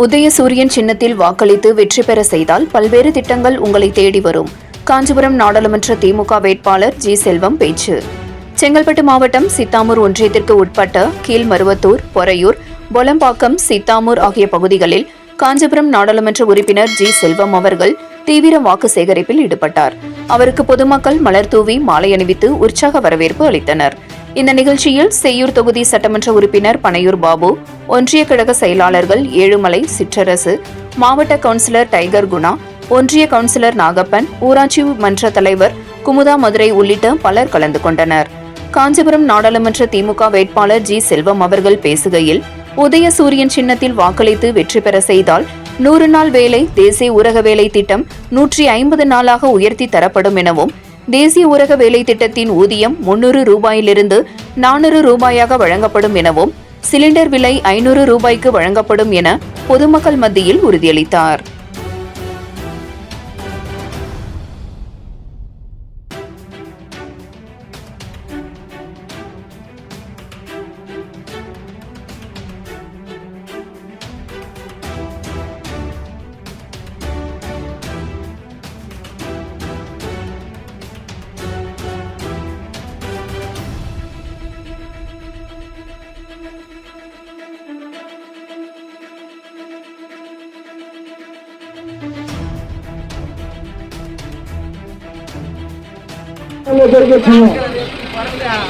உதயசூரியன் சின்னத்தில் வாக்களித்து வெற்றி பெற செய்தால் பல்வேறு திட்டங்கள் உங்களை தேடி வரும். காஞ்சிபுரம் நாடாளுமன்ற திமுக வேட்பாளர் ஜி. செல்வம் பேச்சு. செங்கல்பட்டு மாவட்டம் சித்தாமூர் ஒன்றியத்திற்கு உட்பட்ட கீழ்மருவத்தூர், பொறையூர், பொலம்பாக்கம், சித்தாமூர் ஆகிய பகுதிகளில் காஞ்சிபுரம் நாடாளுமன்ற உறுப்பினர் ஜி. செல்வம் அவர்கள் தீவிர வாக்கு சேகரிப்பில் ஈடுபட்டார். அவருக்கு பொதுமக்கள் மலர் தூவி மாலை அணிவித்து உற்சாக வரவேற்பு அளித்தனர். இந்த நிகழ்ச்சியில் செய்யூர் தொகுதி சட்டமன்ற உறுப்பினர் பனையூர் பாபு, ஒன்றிய கழக செயலாளர்கள் ஏழுமலை, சிற்றரசு, மாவட்ட கவுன்சிலர் டைகர் குணா, ஒன்றிய கவுன்சிலர் நாகப்பன், ஊராட்சி மன்ற தலைவர் குமுதா மதுரை உள்ளிட்ட பலர் கலந்து கொண்டனர். காஞ்சிபுரம் நாடாளுமன்ற திமுக வேட்பாளர் ஜி. செல்வம் அவர்கள் பேசுகையில், உதயசூரியன் சின்னத்தில் வாக்களித்து வெற்றி பெற செய்தால் 100 நாள் வேலை தேசிய ஊரக வேலை திட்டம் 150 நாளாக உயர்த்தி தரப்படும் எனவும், தேசிய ஊரக வேலை திட்டத்தின் ஊதியம் 300 ரூபாயிலிருந்து 400 ரூபாயாக வழங்கப்படும் எனவும், சிலிண்டர் விலை 500 ரூபாய்க்கு வழங்கப்படும் என பொதுமக்கள் மத்தியில் உறுதியளித்தார்.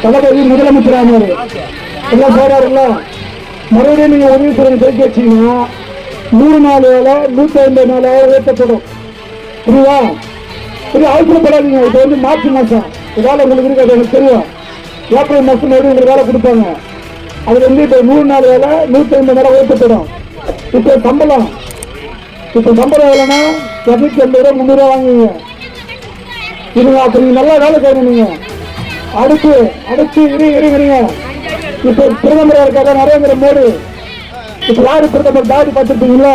தளபதி முதலமைச்சரானாரு எல்லாம் போறாருல்ல, மறுபடியும் நீங்க உதயசூரியன் ஜெயிக்க வச்சீங்கன்னா 100 நாள் வேலை 150 நாளாக உயர்த்தப்படும். புரியுதா? இது அவசரப்படாதீங்க. இது வந்து மார்ச் மாசம் வேலை உங்களுக்கு இருக்காது, எனக்கு தெரியும். ஏப்ரல் மாசம் மறுபடியும் உங்களுக்கு வேலை கொடுப்பாங்க. அதுல வந்து இப்போ 100 நாள் வேலை 150 நாளாக உயர்த்தப்படும். இப்போ சம்பளம் எவ்வளோன்னா 250 ரூபா 300 ரூபா வாங்குவீங்க. இதுங்க அப்படி நல்லா வேலை செய்யணும். நீங்க அடுத்து இருங்க. இப்ப பிரதமராக இருக்காங்க நரேந்திர மோடி. இப்ப யாரு பிரதமர் தாடி பார்த்துருப்பீங்களா?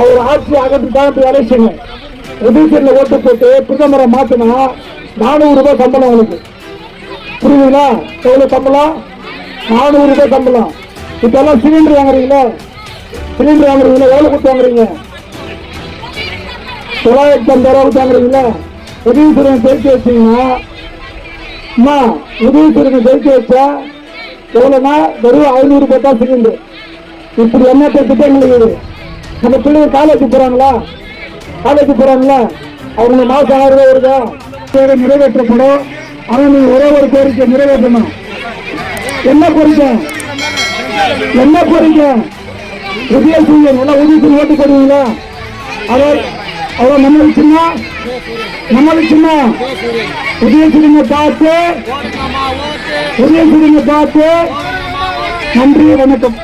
அவர் ஆட்சி அகற்றுதான் வேலை செய்யணும். உதயசூரியன்ல ஓட்டு போட்டு பிரதமரை மாத்தினா 400 ரூபாய் சம்பளம் அவளுக்கு. புரியுதுங்களா? எவ்வளவு சம்பளம்? 400 ரூபாய் சம்பளம். இப்ப எல்லாம் சிலிண்டர் வாங்குறீங்களா? எவ்வளவு கொடுத்து வாங்குறீங்க? 950 ரூபாய் கொடுத்து வாங்குறீங்களா? உதயசூரியன் ஜெயிக்க வச்சீங்கன்னா, உதயசூரியன் ஜெயிக்க வச்சா எவ்வளவுனா வெறும் 500 ரூபாய் தான் சிலிண்டர். இப்படி என்ன திட்டங்கள் இருக்குது. நம்ம பிள்ளைங்க காலேஜ் போறாங்களா? அவங்க மாசம் 1000 ரூபாய் வருதா? நிறைவேற்றப்படும். ஆனா நீங்க ஒரே ஒரு கோரிக்கை நிறைவேற்றணும். என்ன கோரிக்கை? உதயசூரியன் உதயசூரியன் ஓட்டு போடுவீங்களா? அவ்வளவு நம்மளுக்கு சின்ன உதயசூரியனை பார்த்து நன்றி, வணக்கம்.